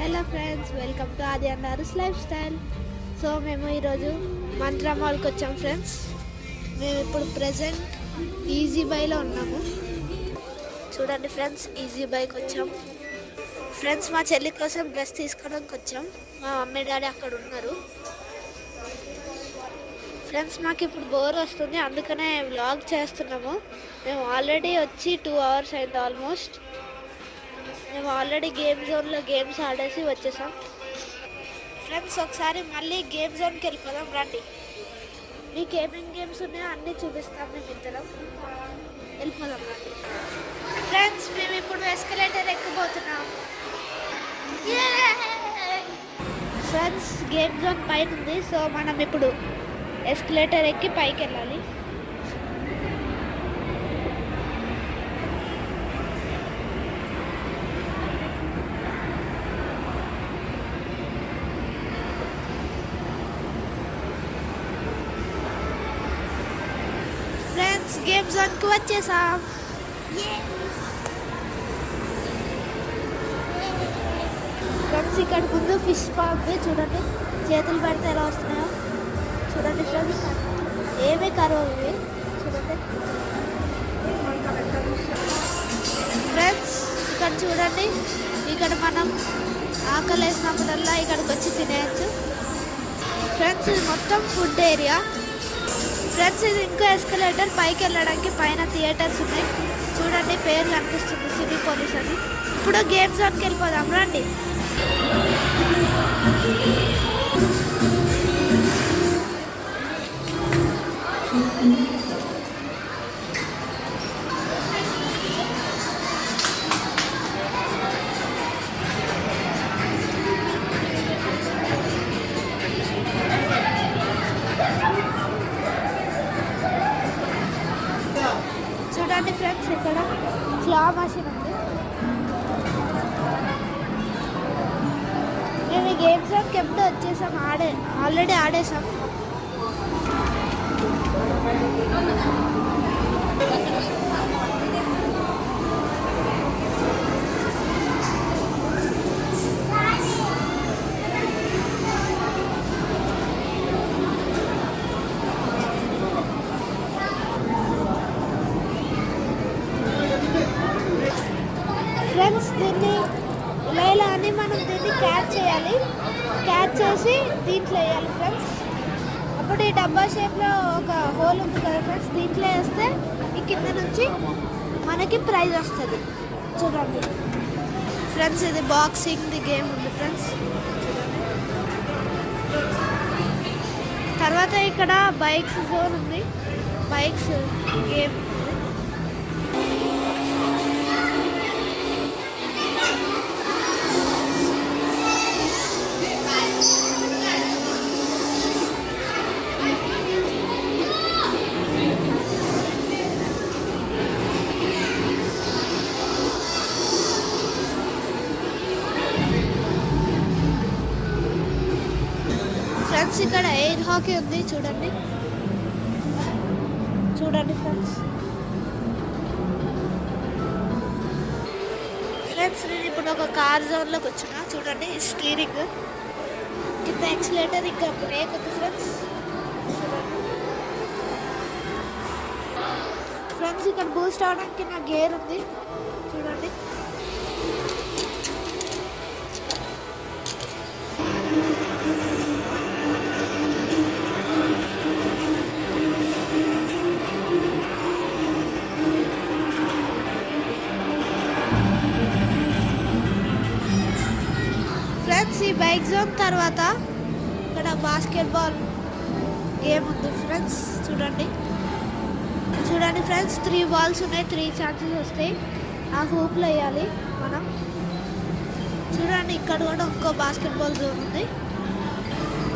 Hello friends, welcome to ఆది and ఆరుస్ life style. So మేము ఈరోజు మంత్రా మాల్కి వచ్చాం ఫ్రెండ్స్. మేము ఇప్పుడు ప్రజెంట్ ఈజీ బైలో ఉన్నాము. చూడండి ఫ్రెండ్స్, ఈజీ బైకి వచ్చాం. ఫ్రెండ్స్, మా చెల్లి కోసం డ్రెస్ తీసుకోవడానికి వచ్చాం. మా మమ్మీ డాడీ అక్కడ ఉన్నారు. ఫ్రెండ్స్, మాకు ఇప్పుడు బోర్ వస్తుంది, అందుకనే వ్లాగ్ చేస్తున్నాము. మేము ఆల్రెడీ వచ్చి 2 hours అయింది ఆల్మోస్ట్. మేము ఆల్రెడీ గేమ్ జోన్లో గేమ్స్ ఆడేసి వచ్చేసాం. ఫ్రెండ్స్, ఒకసారి మళ్ళీ గేమ్ జోన్కి వెళ్ళిపోదాం రండి. మీకు ఏమేమి గేమ్స్ ఉన్నాయో అన్నీ చూపిస్తాం. మేము ఇద్దరం వెళ్ళిపోదాం రండి. ఫ్రెండ్స్, మేము ఇప్పుడు ఎస్కలేటర్ ఎక్కిపోతున్నాం. ఫ్రెండ్స్, గేమ్ జోన్ పైన ఉంది. సో మనం ఇప్పుడు ఎస్కలేటర్ ఎక్కి పైకి వెళ్ళాలి. ఫ్రెండ్స్, గేమ్ జోన్కి వచ్చేసాం. ఫ్రెండ్స్, ఇక్కడ ముందు ఫిష్ ఉంది చూడండి. చేతులు పెడితే ఎలా వస్తున్నాయో చూడండి. ఫ్రెండ్స్, ఏమీ కరువు ఇవి చూడండి. ఫ్రెండ్స్, ఇక్కడ చూడండి. ఇక్కడ మనం ఆకలి వేసినప్పుడల్లా ఇక్కడికి వచ్చి తినేయచ్చు. ఫ్రెండ్స్, ఇది మొత్తం ఫుడ్ ఏరియా. ఫ్రెండ్స్, ఇది ఇంకో ఎస్కలేటర్ పైకి వెళ్ళడానికి. పైన థియేటర్స్ ఉన్నాయి చూడండి. పేరు కనిపిస్తుంది సిటీ పోలీస్ అని. ఇప్పుడు గేమ్ జోన్కి వెళ్ళిపోదాం రండి. చూడండి ఫ్రెండ్స్, ఇక్కడ క్లా మషిన్ ఉంది. మేము ఈ గేమ్ జోన్కి ఎప్పుడో వచ్చేసాం. ఆల్రెడీ ఆడేసాం. ఫ్రెండ్స్, దీన్ని ఇలా అని మనం దీన్ని క్యాచ్ చేయాలి. క్యాచ్ చేసి దీంట్లో వేయాలి ఫ్రెండ్స్. అప్పుడు ఈ డబ్బా షేప్లో ఒక హోల్ ఉంది కదా ఫ్రెండ్స్, దీంట్లో వేస్తే ఈ కింద నుంచి మనకి ప్రైజ్ వస్తుంది చూడండి. ఫ్రెండ్స్, ఇది బాక్సింగ్ ది గేమ్ ఉంది ఫ్రెండ్స్ చూడండి. తర్వాత ఇక్కడ బైక్స్ జోన్ ఉంది. Bikes game. ఫ్రెండ్స్, ఇక్కడ ఎయిర్ హాకీ ఉంది చూడండి. చూడండి ఫ్రెండ్స్. ఫ్రెండ్స్, నేను ఇప్పుడు ఒక కార్ జోన్లోకి వచ్చిన చూడండి. స్టీరింగ్ కింద ఎక్సిలేటర్, ఇంకా బ్రేక్ ఉంది ఫ్రెండ్స్ చూడండి. ఫ్రెండ్స్, ఇక్కడ బూస్ట్ అవడానికి నా గేర్ ఉంది చూడండి. ఫ్రెండ్స్, ఈ బైక్ జోన్ తర్వాత ఇక్కడ బాస్కెట్బాల్ గేమ్ ఉంది ఫ్రెండ్స్ చూడండి. చూడండి ఫ్రెండ్స్, 3 balls ఉన్నాయి. 3 chances వస్తాయి. ఆ హూప్లో వేయాలి మనం. చూడండి, ఇక్కడ కూడా ఇంకో బాస్కెట్బాల్ జోన్ ఉంది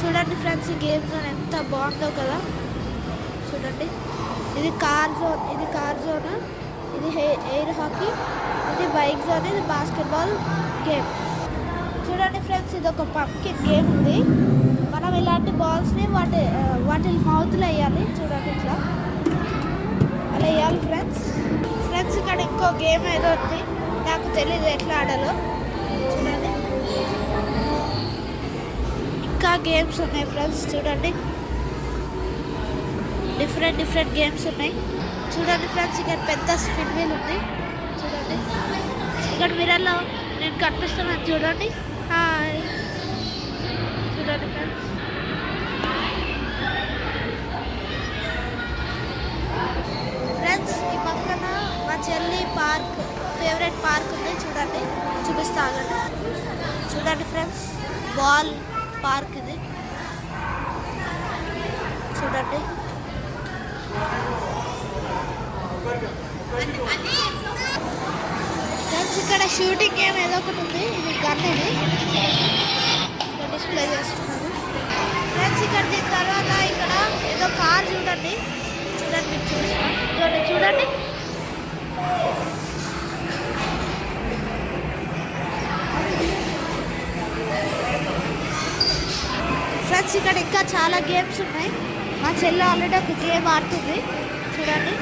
చూడండి. ఫ్రెండ్స్, ఈ గేమ్ జోన్ ఎంత బాగుందో కదా చూడండి. ఇది కార్ జోన్, ఇది ఎయిర్ హాకీ, ఇది బైక్ జోన్, ఇది బాస్కెట్బాల్ గేమ్ చూడండి. ఫ్రెండ్స్, ఇది ఒక పంకిన్ గేమ్ ఉంది. మనం ఇలాంటి బాల్స్ని వాటి మౌత్లో వేయాలి చూడండి. ఇట్లా అలా వేయాలి ఫ్రెండ్స్. ఇక్కడ ఇంకో గేమ్ ఏదో ఉంది, నాకు తెలియదు ఎట్లా ఆడాలో చూడండి. గేమ్స్ ఉన్నాయి ఫ్రెండ్స్. చూడండి, డిఫరెంట్ గేమ్స్ ఉన్నాయి. చూడండి ఫ్రెండ్స్, ఇక్కడ పెద్ద స్పిన్ వీల్ ఉంది. చూడండి, ఇక్కడ మిర్రర్లో నేను కనిపిస్తున్నాను. చూడండి, హాయ్. చూడండి ఫ్రెండ్స్, ఈ పక్కన మా చెల్లి ఫేవరెట్ పార్క్ ఉంది. చూడండి, చూపిస్తా ఆగండి. చూడండి ఫ్రెండ్స్, బాల్ పార్క్ ఇది. చూడండి, ఫ్రెండ్స్ ఇక్కడ షూటింగ్ గేమ్ ఏదో ఒకటి ఉంది. ఇది గన్, ఇది డిస్ప్లే చేస్తున్నాను ఫ్రెండ్స్. ఇక్కడ దీని తర్వాత ఇక్కడ ఏదో కార్ చూడండి. చూడండి, చూడండి. ఫ్రెండ్స్ ఇక్కడ ఇంకా చాలా గేమ్స్ ఉన్నాయి. మా చెల్లి ఆల్రెడీ ఒక గేమ్ ఆడుతుంది. చూడండి,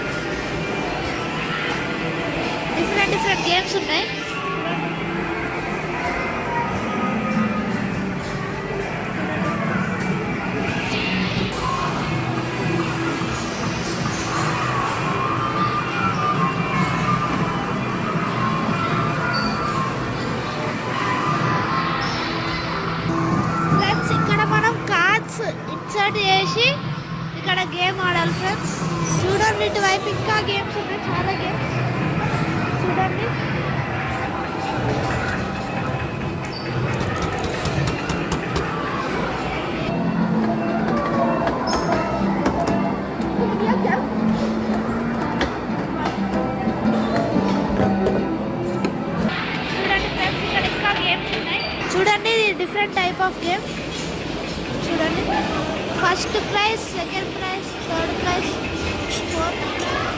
డిఫరెంట్ గేమ్స్ ఉన్నాయి. ఇన్సర్ట్ చేసి ఇక్కడ గేమ్ ఆడాలి ఫ్రెండ్స్. చూడండి, ఇటువైపు ఇంకా గేమ్స్ ఉన్నాయి, చాలా గేమ్స్. చూడండి, ఫ్రెండ్స్ ఇక్కడ ఇంకా గేమ్స్ ఉన్నాయి. చూడండి, డిఫరెంట్ టైప్ ఆఫ్ గేమ్. చూడండి, first prize, second prize, third prize, fourth prize.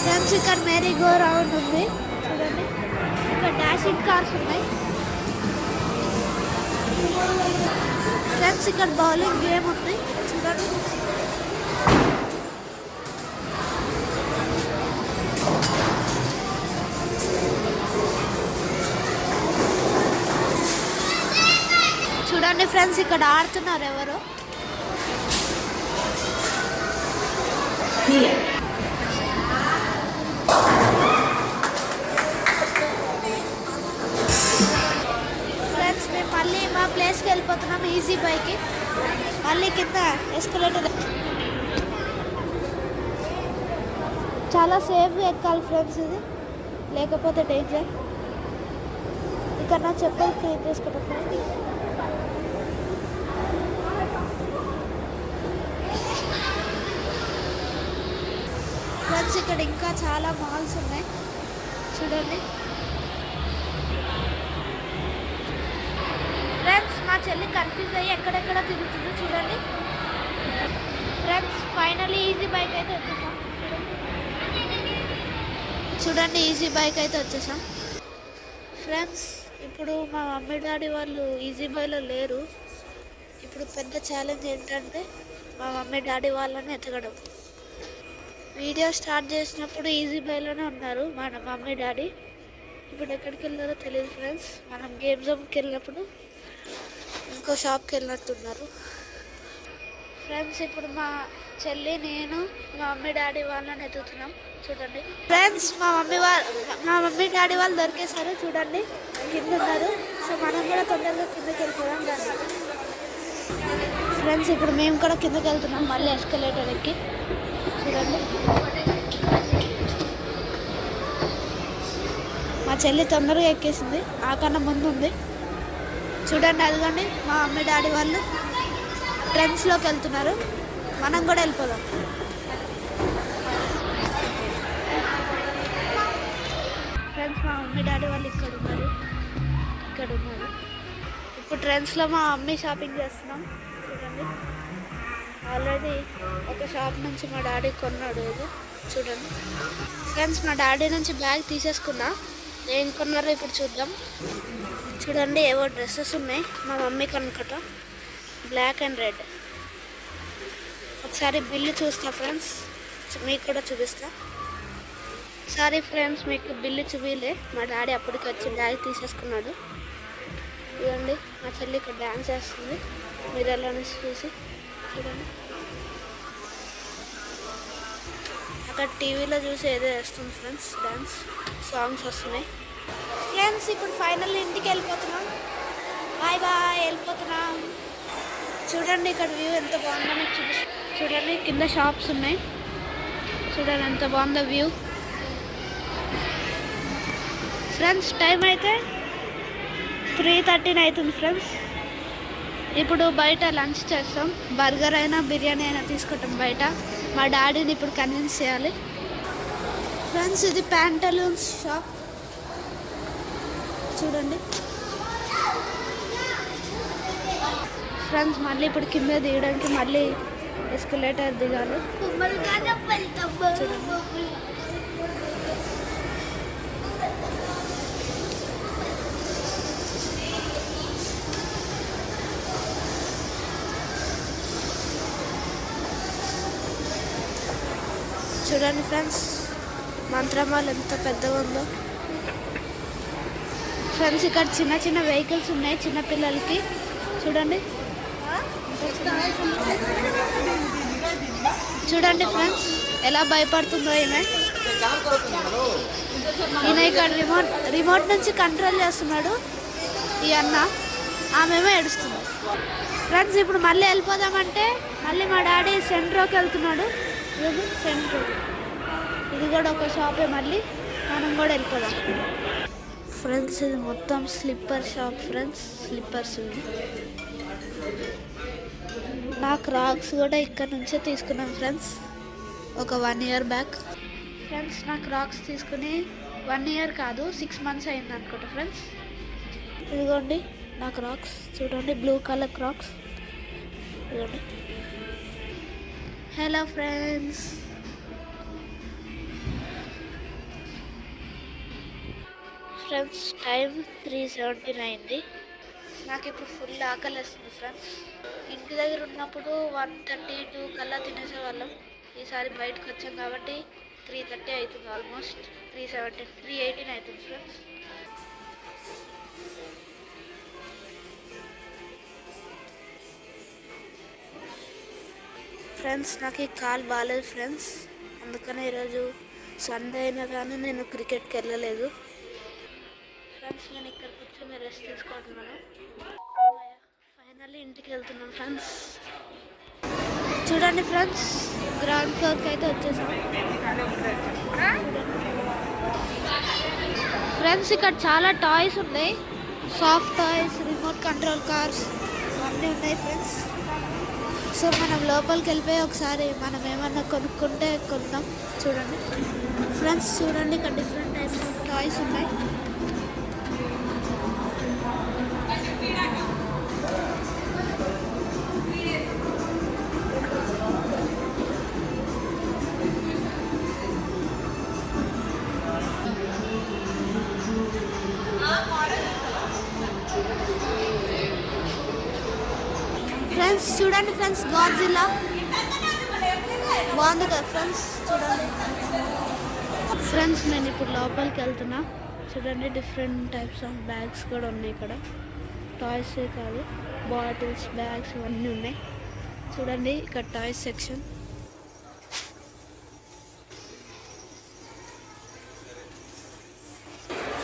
Friends ఇక్కడ మేరీ గో రౌండ్ ఉంది. చూడండి, ఇక్కడ డాషింగ్ కార్స్ ఉన్నాయి. ఫ్రెండ్స్ ఇక్కడ బౌలింగ్ గేమ్ ఉంది. చూడండి, చూడండి ఫ్రెండ్స్ ఇక్కడ ఆడుతున్నారు ఎవరు. ఫ్రెండ్స్ మేము మళ్ళీ మా ప్లేస్కి వెళ్ళిపోతున్నాం, ఈజీ బైక్కి. మళ్ళీ కింద ఎస్కలేటర్ చాలా సేఫ్గా ఎక్కాలి ఫ్రెండ్స్, ఇది లేకపోతే డేంజర్. ఇక్కడ నా చెప్పలు క్లీన్ చేసుకుంటాం ఫ్రెండ్స్. ఫ్రెండ్స్ ఇక్కడ ఇంకా చాలా మాల్స్ ఉన్నాయి. చూడండి ఫ్రెండ్స్, మా చెల్లి కన్ఫ్యూజ్ అయ్యి ఎక్కడెక్కడ తిరుగుతుంది. చూడండి ఫ్రెండ్స్, ఫైనల్లీ ఈజీ బైక్ అయితే వచ్చేసాం. చూడండి, ఈజీ బైక్ అయితే వచ్చేసాం ఫ్రెండ్స్. ఇప్పుడు మా మమ్మీ డాడీ వాళ్ళు ఈజీ బైలో లేరు. ఇప్పుడు పెద్ద ఛాలెంజ్ ఏంటంటే మా మమ్మీ డాడీ వాళ్ళని ఎతకడం. వీడియో స్టార్ట్ చేసినప్పుడు ఈజీ బైలోనే ఉన్నారు మన మమ్మీ డాడీ. ఇప్పుడు ఎక్కడికి వెళ్ళారో తెలియదు ఫ్రెండ్స్. మనం గేమ్ జోన్కి వెళ్ళినప్పుడు ఇంకో షాప్కి వెళ్ళినట్టున్నారు ఫ్రెండ్స్. ఇప్పుడు మా చెల్లి, నేను, మా మమ్మీ డాడీ వాళ్ళని ఎత్తుతున్నాం. చూడండి ఫ్రెండ్స్, మా మమ్మీ డాడీ వాళ్ళు దొరికేశారు. చూడండి, కింద ఉన్నారు. సో మనం కూడా తొందరగా కిందకి వెళ్ళిపోదాం దాన్ని. ఫ్రెండ్స్ ఇప్పుడు మేము కూడా కిందకి వెళ్తున్నాం మళ్ళీ ఎస్కలేటర్ ఎక్కి. చూడండి, మా చెల్లి తొందరగా ఎక్కేసింది, ఆ కన్నా ముందు ఉంది. చూడండి, అదిగోండి మా మమ్మీ డాడీ వాళ్ళు ట్రెండ్స్లోకి వెళ్తున్నారు. మనం కూడా వెళ్ళిపోదాం. ఫ్రెండ్స్, మా మమ్మీ డాడీ వాళ్ళు ఇక్కడ ఉన్నారు. ఇప్పుడు ట్రెండ్స్లో మా మమ్మీ షాపింగ్ చేస్తున్నాం. చూడండి, ఆల్రెడీ ఒక షాప్ నుంచి మా డాడీ కొన్నాడు. ఇది చూడండి ఫ్రెండ్స్, మా డాడీ నుంచి బ్యాగ్ తీసేసుకున్నా. ఏం కొన్నారో ఇప్పుడు చూద్దాం. చూడండి, ఏవో డ్రెస్సెస్ ఉన్నాయి మా మమ్మీకి అనుకుంట, బ్లాక్ అండ్ రెడ్. ఒకసారి బిల్లు చూస్తా ఫ్రెండ్స్. మీకు కూడా చూపిస్తా. సారీ ఫ్రెండ్స్, మీకు బిల్లు చూపిలే. మా డాడీ అప్పటికి వచ్చి బ్యాగ్ తీసేసుకున్నాడు. ఇదండి మా చెల్లి ఇక్కడ డ్యాన్స్ చేస్తుంది, మీరు ఎలా చూసి చూడండి. అక్కడ టీవీలో చూసి ఏదో వేస్తుంది ఫ్రెండ్స్, డ్యాన్స్ సాంగ్స్ వస్తున్నాయి. ఫ్రెండ్స్ ఇప్పుడు ఫైనల్ ఇంటికి వెళ్ళిపోతున్నాం. బాయ్ బాయ్, వెళ్ళిపోతున్నాం. చూడండి ఇక్కడ వ్యూ ఎంత బాగుందో మీకు చూపిస్తాను. చూడండి కింద షాప్స్ ఉన్నాయి, చూడండి ఎంత బాగుందో వ్యూ. ఫ్రెండ్స్ టైం అయితే 3:13 అవుతుంది ఫ్రెండ్స్. ఇప్పుడు బయట లంచ్ చేస్తాం. బర్గర్ అయినా బిర్యానీ అయినా తీసుకుంటాం బయట. మా డాడీని ఇప్పుడు కన్విన్స్ చేయాలి. ఫ్రెండ్స్ ఇది ప్యాంటలూన్స్ షాప్ చూడండి. ఫ్రెండ్స్ మళ్ళీ ఇప్పుడు కింద దిగడానికి మళ్ళీ ఎస్కలేటర్ దిగాలి. చూడండి ఫ్రెండ్స్ మంత్రమాల్ ఎంత పెద్దగా ఉందో. ఫ్రెండ్స్ ఇక్కడ చిన్న చిన్న వెహికల్స్ ఉన్నాయి చిన్న పిల్లలకి. చూడండి చూడండి ఫ్రెండ్స్ ఎలా భయపడుతుందో ఈయన ఇక్కడ రిమోట్ నుంచి కంట్రోల్ చేస్తున్నాడు ఈ అన్న. ఆమెమో ఏడుస్తుంది. ఫ్రెండ్స్ ఇప్పుడు మళ్ళీ వెళ్ళిపోదామంటే మళ్ళీ మా డాడీ సెంట్రోకి వెళ్తున్నాడు. సెంట్రో ఇది కూడా ఒక షాపే, మళ్ళీ మనం కూడా వెళ్ళిపోదాం. ఫ్రెండ్స్ ఇది మొత్తం స్లిప్పర్ షాప్ ఫ్రెండ్స్, స్లిప్పర్స్. నా క్రాక్స్ కూడా ఇక్కడ నుంచే తీసుకున్నాను ఫ్రెండ్స్ ఒక 1 year బ్యాక్. ఫ్రెండ్స్ నా క్రాక్స్ తీసుకుని 1 year కాదు 6 months అయింది అనుకుంటా ఫ్రెండ్స్. ఇదిగోండి నా క్రాక్స్ చూడండి, బ్లూ కలర్ క్రాక్స్ ఇదిగోండి. హలో ఫ్రెండ్స్, ఫ్రెండ్స్ టైం 3:17 అయింది. నాకు ఇప్పుడు ఫుల్ ఆకలి వస్తుంది ఫ్రెండ్స్. ఇంటి దగ్గర ఉన్నప్పుడు 1:32 కల్లా తినేసేవాళ్ళం. ఈసారి బయటకు వచ్చాం కాబట్టి 3:30 అవుతుంది, ఆల్మోస్ట్ 3:18 అవుతుంది ఫ్రెండ్స్. ఫ్రెండ్స్ నాకు ఈ కాల్ బాగాలేదు ఫ్రెండ్స్, అందుకనే ఈరోజు సండే అయినా కానీ నేను క్రికెట్కి వెళ్ళలేదు. ఫ్రెండ్స్ నేను ఇక్కడ కూర్చొని రెస్ట్ తీసుకుంటున్నాను. ఫైనల్లీ ఇంటికి వెళ్తున్నాను ఫ్రెండ్స్. చూడండి ఫ్రెండ్స్ గ్రౌండ్ ఫ్లోర్కి అయితే వచ్చేసాం. ఫ్రెండ్స్ ఇక్కడ చాలా టాయ్స్ ఉన్నాయి, soft toys, remote control cars అన్నీ ఉన్నాయి ఫ్రెండ్స్. సో మనం లోపలికి వెళ్ళిపోయి ఒకసారి మనం ఏమన్నా కొనుక్కుంటే కొందాం. చూడండి ఫ్రెండ్స్, చూడండి ఇక్కడ డిఫరెంట్ టైప్స్ ఆఫ్ టాయ్స్ ఉన్నాయి. ఫ్రెండ్స్ చూడండి ఫ్రెండ్స్ గాడ్జిల్లా బాగుంది కదా ఫ్రెండ్స్. చూడండి ఫ్రెండ్స్ నేను ఇప్పుడు లోపలికి వెళ్తున్నా. చూడండి డిఫరెంట్ టైప్స్ ఆఫ్ బ్యాగ్స్ కూడా ఉన్నాయి ఇక్కడ, టాయ్సే కాదు బాటిల్స్, బ్యాగ్స్ ఇవన్నీ ఉన్నాయి. చూడండి ఇక్కడ టాయ్స్ సెక్షన్.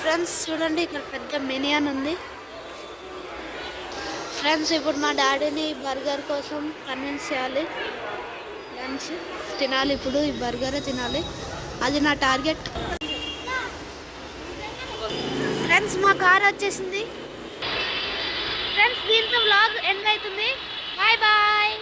ఫ్రెండ్స్ చూడండి ఇక్కడ పెద్ద మినియన్ ఉంది. ఫ్రెండ్స్ ఇప్పుడు మా డాడీని బర్గర్ కోసం కన్విన్స్ చేయాలి. లంచ్ తినాలి, ఇప్పుడు ఈ బర్గరే తినాలి, అది నా టార్గెట్. ఫ్రెండ్స్ మా కార్ వచ్చేసింది. ఫ్రెండ్స్ దీంతో వ్లాగ్ ఎండ్ అవుతుంది. Bye bye.